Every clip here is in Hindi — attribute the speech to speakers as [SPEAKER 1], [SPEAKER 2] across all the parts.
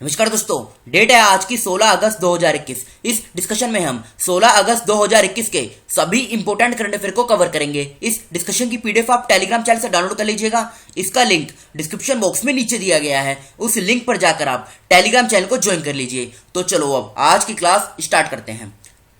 [SPEAKER 1] नमस्कार दोस्तों, डेट है आज की 16 अगस्त 2021। इस डिस्कशन में हम 16 अगस्त 2021 के सभी इंपोर्टेंट करंट अफेयर को कवर करेंगे। इस डिस्कशन की पीडीएफ आप टेलीग्राम चैनल से डाउनलोड कर लीजिएगा। इसका लिंक डिस्क्रिप्शन बॉक्स में नीचे दिया गया है, उस लिंक पर जाकर आप टेलीग्राम चैनल को ज्वाइन कर लीजिए। तो चलो अब आज की क्लास स्टार्ट करते हैं।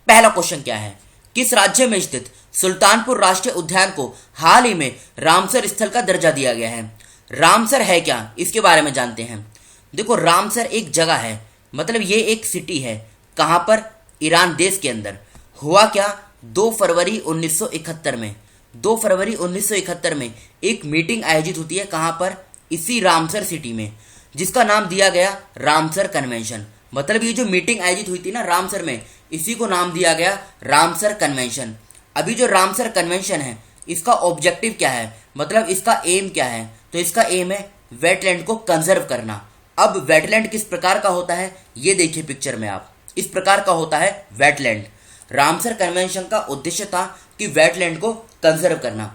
[SPEAKER 1] पहला क्वेश्चन क्या है, किस राज्य में स्थित सुल्तानपुर राष्ट्रीय उद्यान को हाल ही में रामसर स्थल का दर्जा दिया गया है? रामसर है क्या, इसके बारे में जानते हैं। देखो, रामसर एक जगह है, मतलब ये एक सिटी है। कहां पर? ईरान देश के अंदर। हुआ क्या, 2 फरवरी 1971 में 2 फरवरी 1971 में एक मीटिंग आयोजित होती है। कहां पर? इसी रामसर सिटी में, जिसका नाम दिया गया रामसर कन्वेंशन। मतलब ये जो मीटिंग आयोजित हुई थी ना रामसर में, इसी को नाम दिया गया रामसर कन्वेंशन। अभी जो रामसर कन्वेंशन है, इसका ऑब्जेक्टिव क्या है, मतलब इसका एम क्या है? तो इसका एम है वेटलैंड को कंजर्व करना। अब वेटलैंड किस प्रकार का होता है, ये देखिए पिक्चर में आप। इस प्रकार का होता है वेटलैंड। रामसर कन्वेंशन का उद्देश्य था कि वेटलैंड को कंजर्व करना।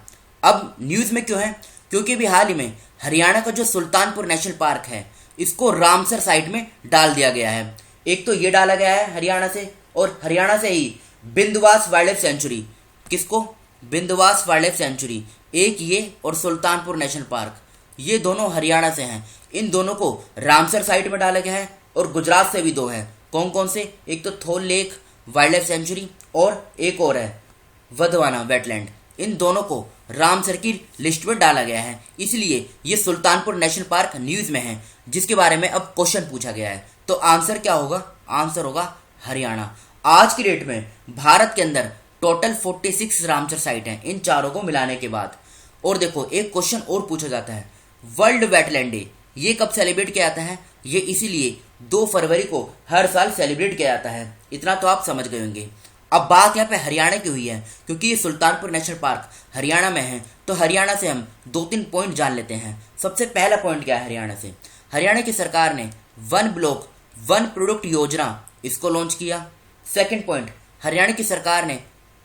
[SPEAKER 1] अब न्यूज में क्यों है? क्योंकि अभी हाल ही में हरियाणा का जो सुल्तानपुर नेशनल पार्क है, इसको रामसर साइट में डाल दिया गया है। एक तो ये डाला गया है हरियाणा से, और हरियाणा से ही बिंदवास वाइल्ड लाइफ सेंचुरी। किसको? बिंदवास वाइल्ड लाइफ सेंचुरी। एक ये और सुल्तानपुर नेशनल पार्क, ये दोनों हरियाणा से हैं। इन दोनों को रामसर साइट में डाला गया है। और गुजरात से भी 2 हैं। कौन कौन से? एक तो थोल लेक वाइल्ड लाइफ सेंचुरी, और एक और है वधवाना वेटलैंड। इन दोनों को रामसर की लिस्ट में डाला गया है, इसलिए ये सुल्तानपुर नेशनल पार्क न्यूज में है, जिसके बारे में अब क्वेश्चन पूछा गया है। तो आंसर क्या होगा? आंसर होगा हरियाणा। आज की डेट में भारत के अंदर टोटल 46 रामसर साइट हैं, इन चारों को मिलाने के बाद। और देखो, एक क्वेश्चन और पूछा जाता है, वर्ल्ड वेटलैंड डे ये कब सेलिब्रेट किया जाता है? ये इसीलिए 2 फरवरी को हर साल सेलिब्रेट किया जाता है। इतना तो आप समझ गए होंगे। अब बात यहाँ पे हरियाणा की हुई है, क्योंकि ये सुल्तानपुर नेशनल पार्क हरियाणा में है। तो हरियाणा से हम 2-3 पॉइंट जान लेते हैं। सबसे पहला पॉइंट क्या है हरियाणा से? हरियाणा की सरकार ने 1 ब्लॉक 1 प्रोडक्ट योजना इसको लॉन्च किया। सेकेंड पॉइंट, हरियाणा की सरकार ने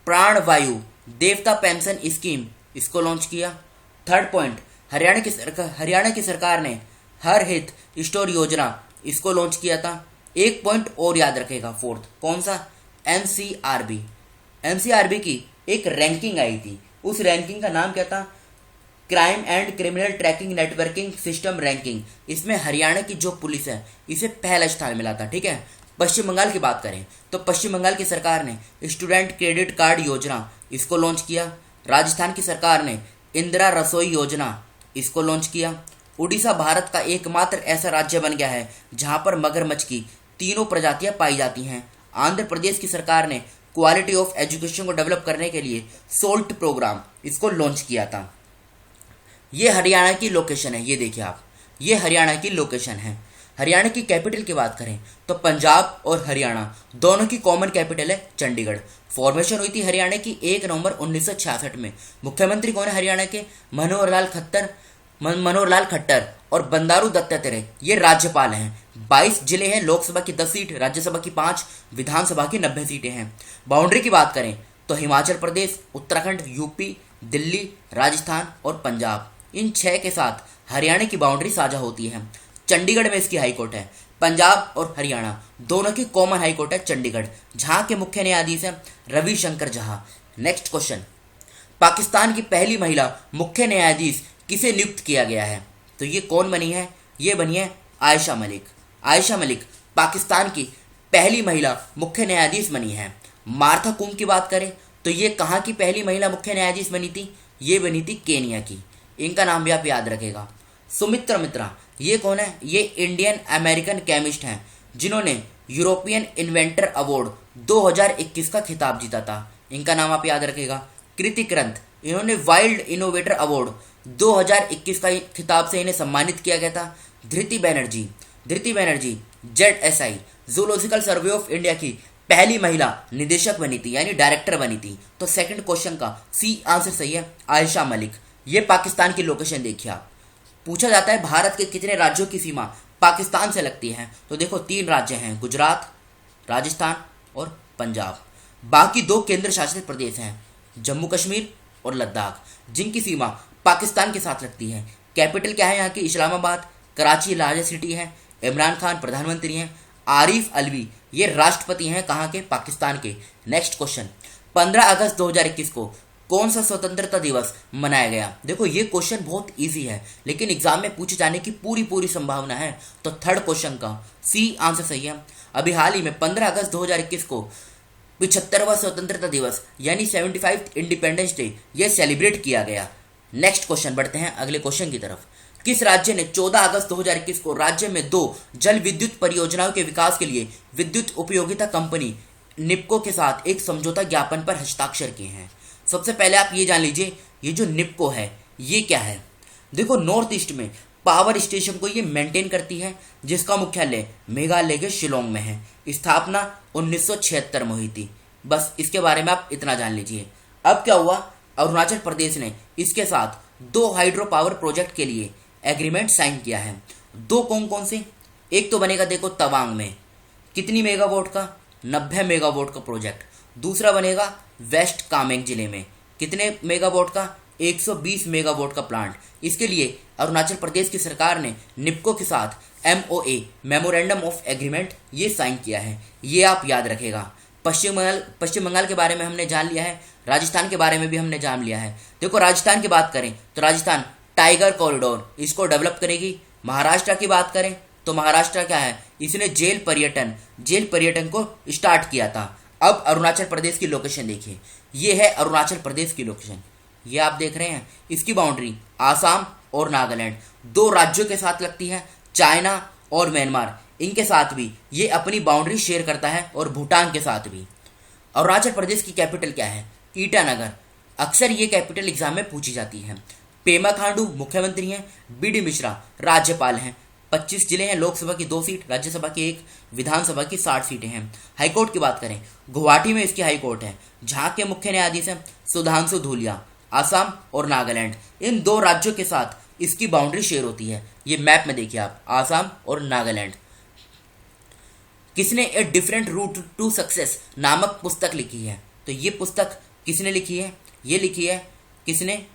[SPEAKER 1] प्राण वायु देवता पेंशन स्कीम इसको लॉन्च किया। थर्ड पॉइंट, हरियाणा की सरकार ने हर हित स्टोर योजना इसको लॉन्च किया था। एक पॉइंट और याद रखेगा, फोर्थ। कौन सा? एनसीआरबी। एनसीआरबी की एक रैंकिंग आई थी, उस रैंकिंग का नाम क्या था? Crime and criminal tracking networking system ranking. इसमें हरियाणा की जो पुलिस है, इसे पहला स्थान मिला था। ठीक है। पश्चिम बंगाल की बात करें तो पश्चिम बंगाल की सरकार ने स्टूडेंट क्रेडिट कार्ड योजना इसको लॉन्च किया। राजस्थान की सरकार ने इंदिरा रसोई योजना इसको लॉन्च किया। उड़ीसा भारत का एकमात्र ऐसा राज्य बन गया है जहां पर मगरमच्छ की 3 प्रजातियां पाई जाती हैं। आंध्र प्रदेश की सरकार ने क्वालिटी ऑफ एजुकेशन को डेवलप करने के लिए सोल्ट प्रोग्राम इसको लॉन्च किया था। ये हरियाणा की लोकेशन है, ये देखिए आप, ये हरियाणा की लोकेशन है। हरियाणा की कैपिटल की बात करें तो पंजाब और हरियाणा दोनों की कॉमन कैपिटल है चंडीगढ़। फॉर्मेशन हुई थी हरियाणा की 1 नवंबर 1966 में। मुख्यमंत्री कौन है हरियाणा के? मनोहर लाल खट्टर और बंडारू दत्तात्रेय ये राज्यपाल हैं। 22 जिले हैं, लोकसभा की 10 सीट, राज्यसभा की 5, विधानसभा की 90 सीटें हैं। बाउंड्री की बात करें तो हिमाचल प्रदेश, उत्तराखंड, यूपी, दिल्ली, राजस्थान और पंजाब, इन 6 के साथ हरियाणा की बाउंड्री साझा होती है। चंडीगढ़ में इसकी हाईकोर्ट है। पंजाब और हरियाणा दोनों की कॉमन हाईकोर्ट है चंडीगढ़, जहां के मुख्य न्यायाधीश हैं रविशंकर जहां। नेक्स्ट क्वेश्चन, पाकिस्तान की पहली महिला मुख्य न्यायाधीश किसे नियुक्त किया गया है? तो ये कौन बनी है? ये बनी है आयशा मलिक। आयशा मलिक पाकिस्तान की पहली महिला मुख्य न्यायाधीश बनी है। मार्था कुम की बात करें तो ये कहाँ की पहली महिला मुख्य न्यायाधीश बनी थी? ये बनी थी केनिया की। इनका नाम भी आप याद रखेगा। सुमित्रा मित्रा, ये कौन है? ये इंडियन अमेरिकन केमिस्ट हैं, जिन्होंने यूरोपियन इन्वेंटर अवार्ड 2021 का खिताब जीता था। इनका नाम आप याद रखेगा। कृति करंत, इन्होंने वाइल्ड इनोवेटर अवार्ड 2021 का खिताब से इन्हें सम्मानित किया गया था। Dhriti Banerjee ZSI zoological survey of India की पहली महिला निदेशक बनी थी, यानी डायरेक्टर बनी थी। तो सेकंड क्वेश्चन का सी आंसर सही है, आयशा मलिक। ये पाकिस्तान की लोकेशन देखिए आप। पूछा जाता है भारत के कितने राज्यों की सीमा पाकिस्तान से लगती है? तो देखो 3 राज्य हैं, गुजरात, राजस्थान और पंजाब। बाकी 2 केंद्र शासित प्रदेश हैं, जम्मू कश्मीर और लद्दाख, जिनकी सीमा पाकिस्तान के साथ लगती है। कैपिटल क्या है यहाँ की? इस्लामाबाद। कराची लार्जेस्ट सिटी है। इमरान खान प्रधानमंत्री हैं, आरिफ अलवी ये राष्ट्रपति हैं कहाँ के, पाकिस्तान के। नेक्स्ट क्वेश्चन, 15 अगस्त 2021 को कौन सा स्वतंत्रता दिवस मनाया गया? देखो ये क्वेश्चन बहुत इजी है लेकिन एग्जाम में पूछे जाने की पूरी संभावना है, तो थर्ड क्वेश्चन का सी आंसर सही है। अभी हाल ही में 15 अगस्त 2021 को 75वां स्वतंत्रता दिवस यानी 75th इंडिपेंडेंस डे ये सेलिब्रेट किया गया। नेक्स्ट क्वेश्चन, बढ़ते हैं अगले क्वेश्चन की तरफ। किस राज्य ने 14 अगस्त 2021 को राज्य में 2 जल विद्युत परियोजनाओं के विकास के लिए विद्युत उपयोगिता कंपनी निप्को के साथ एक समझौता ज्ञापन पर हस्ताक्षर किए हैं? सबसे पहले आप ये जान लीजिए, ये जो निप्को है ये क्या है। देखो नॉर्थ ईस्ट में पावर स्टेशन को ये मेंटेन करती है, जिसका मुख्यालय मेघालय के शिलोंग में है। स्थापना 1976 में हुई थी। बस इसके बारे में आप इतना जान लीजिए। अब क्या हुआ, अरुणाचल प्रदेश ने इसके साथ 2 हाइड्रो पावर प्रोजेक्ट के लिए एग्रीमेंट साइन किया है। 2 कौन कौन से? एक तो बनेगा देखो तवांग में, कितनी मेगावाट का, 90 मेगावाट का प्रोजेक्ट। दूसरा बनेगा वेस्ट कामेंग जिले में, कितने मेगावाट का, 120 मेगावाट का प्लांट। इसके लिए अरुणाचल प्रदेश की सरकार ने निप्को के साथ MOA मेमोरेंडम ऑफ एग्रीमेंट ये साइन किया है, ये आप याद रखेगा। पश्चिम बंगाल के बारे में हमने जान लिया है, राजस्थान के बारे में भी हमने जान लिया है। देखो राजस्थान की बात करें तो राजस्थान टाइगर कॉरिडोर इसको डेवलप करेगी। महाराष्ट्र की बात करें तो महाराष्ट्र क्या है, इसने जेल पर्यटन को स्टार्ट किया था। अब अरुणाचल प्रदेश की लोकेशन देखिए, ये है अरुणाचल प्रदेश की लोकेशन, ये आप देख रहे हैं। इसकी बाउंड्री आसाम और नागालैंड 2 राज्यों के साथ लगती है। चाइना और म्यांमार इनके साथ भी ये अपनी बाउंड्री शेयर करता है और भूटान के साथ भी। अरुणाचल प्रदेश की कैपिटल क्या है, ईटानगर। अक्सर ये कैपिटल एग्जाम में पूछी जाती है। पेमा खांडू मुख्यमंत्री हैं, BD मिश्रा राज्यपाल हैं। 25 जिले हैं, लोकसभा की 2 सीट, राज्यसभा की 1, विधानसभा की 60 सीटें हैं। हाईकोर्ट की बात करें, गुवाहाटी में इसकी हाईकोर्ट है, जहाँ के मुख्य न्यायाधीश हैं सुधांशु धूलिया। आसाम और नागालैंड इन 2 राज्यों के साथ इसकी बाउंड्री शेयर होती है। ये मैप में देखिए आप, आसाम और नागालैंड। किसने a different route to success नामक पुस्तक लिखी है? तो ये पुस्तक किसने लिखी है? ये लिखी है किसने,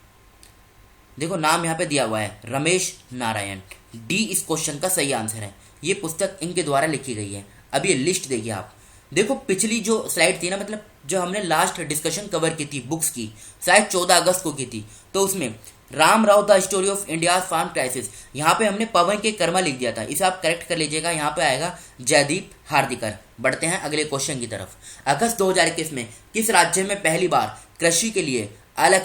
[SPEAKER 1] देखो नाम यहाँ पे दिया हुआ है, रमेश नारायण। डी इस क्वेश्चन का सही आंसर है। ये पुस्तक इनके द्वारा लिखी गई है। अब ये लिस्ट देखिए आप, देखो पिछली जो स्लाइड थी ना, मतलब जो हमने लास्ट डिस्कशन कवर की थी बुक्स की, शायद 14 अगस्त को की थी, तो उसमें Ram Rao the story of India farm crisis, यहाँ पे हमने पवन के कर्मा लिख दिया था, इसे आप करेक्ट कर लीजिएगा। यहाँ पे आएगा जयदीप हार्दिकर। बढ़ते हैं अगले क्वेश्चन की तरफ। अगस्त 2021 में किस राज्य में पहली बार कृषि के लिए अलग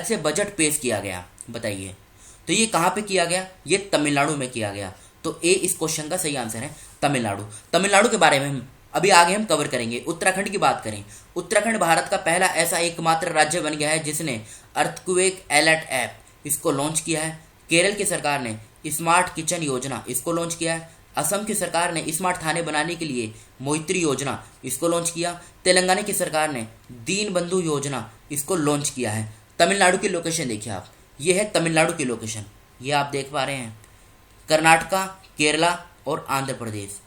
[SPEAKER 1] से बजट पेश किया गया? बताइए। तो ये कहाँ पे किया गया? ये तमिलनाडु में किया गया। तो ए इस क्वेश्चन का सही आंसर है, तमिलनाडु। तमिलनाडु के बारे में हम अभी आगे हम कवर करेंगे। उत्तराखंड की बात करें, उत्तराखंड भारत का पहला ऐसा एकमात्र राज्य बन गया है जिसने अर्थक्वेक अलर्ट ऐप इसको लॉन्च किया है। केरल की सरकार ने स्मार्ट किचन योजना इसको लॉन्च किया है। असम की सरकार ने स्मार्ट थाने बनाने के लिए मोइत्री योजना इसको लॉन्च किया। तेलंगाना की सरकार ने दीन बंधु योजना इसको लॉन्च किया है। तमिलनाडु की लोकेशन देखिए आप, ये है तमिलनाडु की लोकेशन, ये आप देख पा रहे हैं। कर्नाटका, केरला और आंध्र प्रदेश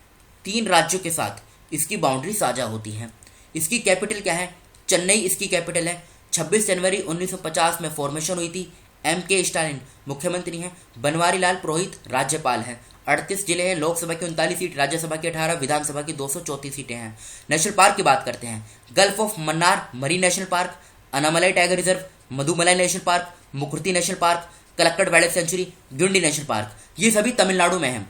[SPEAKER 1] 3 राज्यों के साथ इसकी बाउंड्री साझा होती है। इसकी कैपिटल क्या है? चेन्नई इसकी कैपिटल है। 26 जनवरी 1950 में फॉर्मेशन हुई थी। MK स्टालिन मुख्यमंत्री हैं। बनवारी लाल पुरोहित राज्यपाल हैं। 38 जिले हैं, लोकसभा की 39 सीट, राज्यसभा की 18, विधानसभा की 234 सीटें हैं। नेशनल पार्क की बात करते हैं, gulf of Mannar marine national park, Anamalai tiger reserve, Mudumalai national park, Mukurthi national park, Kalakkad wild sanctuary, Guindy national park, ये सभी तमिलनाडु में हैं।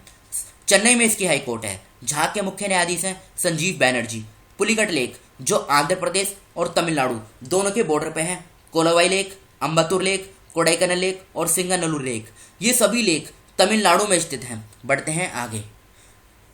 [SPEAKER 1] चेन्नई में इसकी हाईकोर्ट है, जहाँ के मुख्य न्यायाधीश हैं संजीव बैनर्जी। पुलिकट लेक जो आंध्र प्रदेश और तमिलनाडु दोनों के बॉर्डर पे है। Kolavai lake, Ambattur lake, Kodaikanal lake और सिंगानल्लूर लेक, ये सभी लेक तमिलनाडु में स्थित हैं। बढ़ते हैं आगे।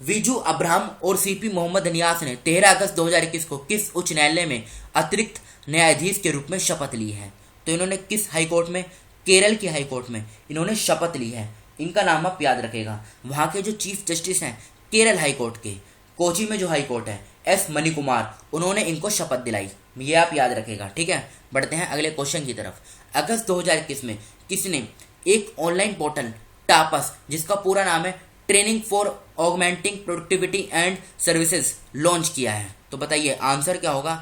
[SPEAKER 1] विजू अब्राहम और CP मोहम्मद नियाज ने 13 अगस्त 2021 को किस उच्च न्यायालय में अतिरिक्त न्यायाधीश के रूप में शपथ ली है? तो इन्होंने किस हाईकोर्ट में? केरल की हाईकोर्ट में इन्होंने शपथ ली है। इनका नाम आप याद रखेगा। वहाँ के जो चीफ जस्टिस हैं केरल हाईकोर्ट के, कोची में जो हाईकोर्ट है S मणिकुमार, उन्होंने इनको शपथ दिलाई, ये आप याद रखेगा, ठीक है। बढ़ते हैं अगले क्वेश्चन की तरफ। अगस्त 2021 में किसने एक ऑनलाइन पोर्टल टापस, जिसका पूरा नाम है training for augmenting productivity and services, launch किया है? तो बताइए आंसर क्या होगा?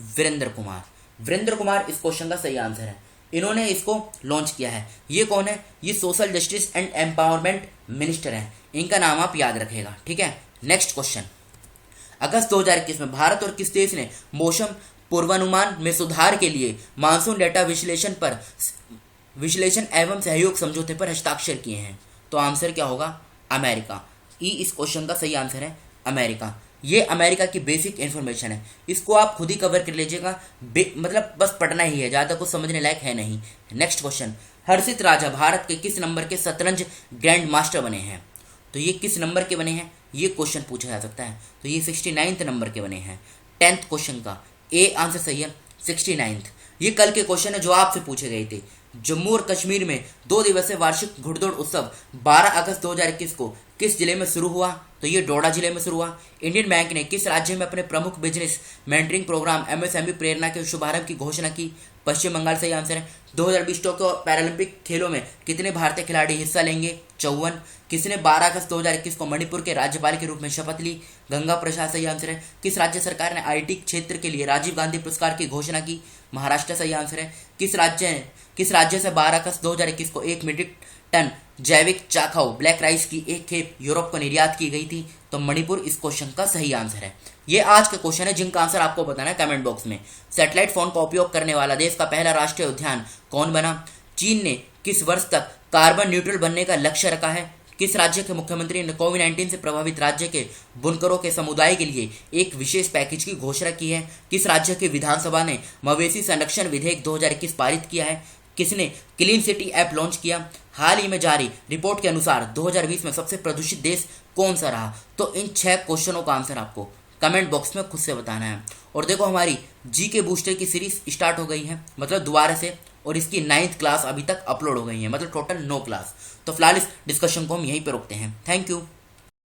[SPEAKER 1] वीरेंद्र कुमार। वीरेंद्र कुमार इस क्वेश्चन का सही आंसर है। इन्होंने इसको लॉन्च किया है। ये कौन है? ये social justice and empowerment minister हैं। इनका नाम आप याद रखेगा, ठीक है। नेक्स्ट क्वेश्चन, अगस्त 2021 में भारत और किस देश ने मौसम पूर्वानुमान में सुधार के लिए मानसून डेटा विश्लेषण एवं सहयोग समझौते पर हस्ताक्षर किए हैं? तो आंसर क्या होगा? अमेरिका। ई इस क्वेश्चन का सही आंसर है अमेरिका। ये अमेरिका की बेसिक इन्फॉर्मेशन है, इसको आप खुद ही कवर कर लीजिएगा, मतलब बस पढ़ना ही है, ज़्यादा कुछ समझने लायक है नहीं। नेक्स्ट क्वेश्चन, हर्षित राजा भारत के किस नंबर के शतरंज ग्रैंड मास्टर बने हैं? तो ये किस नंबर के बने हैं? ये क्वेश्चन पूछा जा सकता है। तो ये 69 नंबर के बने हैं। 10th क्वेश्चन का ए आंसर सही है, 69। ये कल के क्वेश्चन है जो आपसे पूछे गए थे। जम्मू और कश्मीर में 2 दिवसीय वार्षिक घुड़दौड़ उत्सव 12 अगस्त 2021 को किस जिले में शुरू हुआ? तो ये डोडा जिले में शुरू हुआ। इंडियन बैंक ने किस राज्य में अपने प्रमुख बिजनेस मेंटरिंग प्रोग्राम एमएसएमई प्रेरणा के शुभारंभ की घोषणा की? पश्चिम बंगाल सही आंसर है। 2020 टोक्यो पैरालंपिक खेलों में कितने भारतीय खिलाड़ी हिस्सा लेंगे? 54। किसने 12 अगस्त 2021 को मणिपुर के राज्यपाल के रूप में शपथ ली? गंगा प्रसाद सही आंसर है। किस राज्य सरकार ने आईटी क्षेत्र के लिए राजीव गांधी पुरस्कार की घोषणा की? महाराष्ट्र सही आंसर है। किस राज्य से 12 अगस्त 2021 को 1 मीट्रिक टन जैविक चाखाओ ब्लैक राइस की एक खेप यूरोप को निर्यात की गई थी? तो मणिपुर इस क्वेश्चन का सही आंसर है। ये आज का क्वेश्चन है जिनका आंसर आपको बताना है कमेंट बॉक्स में। सैटेलाइट फोन का उपयोग करने वाला देश का पहला राष्ट्रीय उद्यान कौन बना? चीन ने किस वर्ष तक कार्बन न्यूट्रल बनने का लक्ष्य रखा है? किस राज्य के मुख्यमंत्री ने कोविड-19 से प्रभावित राज्य के बुनकरों के समुदाय के लिए एक विशेष पैकेज की घोषणा की है? किस राज्य की विधानसभा ने मवेशी संरक्षण विधेयक 2021 पारित किया है? किसने क्लीन सिटी ऐप लॉन्च किया? हाल ही में जारी रिपोर्ट के अनुसार 2020 में सबसे प्रदूषित देश कौन सा रहा? तो इन 6 क्वेश्चनों का आंसर आपको कमेंट बॉक्स में खुद से बताना है। और देखो हमारी जी के बूस्टर की सीरीज स्टार्ट हो गई है, मतलब दोबारा से, और इसकी 9th क्लास अभी तक अपलोड हो गई है, मतलब टोटल 9 क्लास। तो फिलहाल इस डिस्कशन को हम यहीं पर रोकते हैं। Thank you.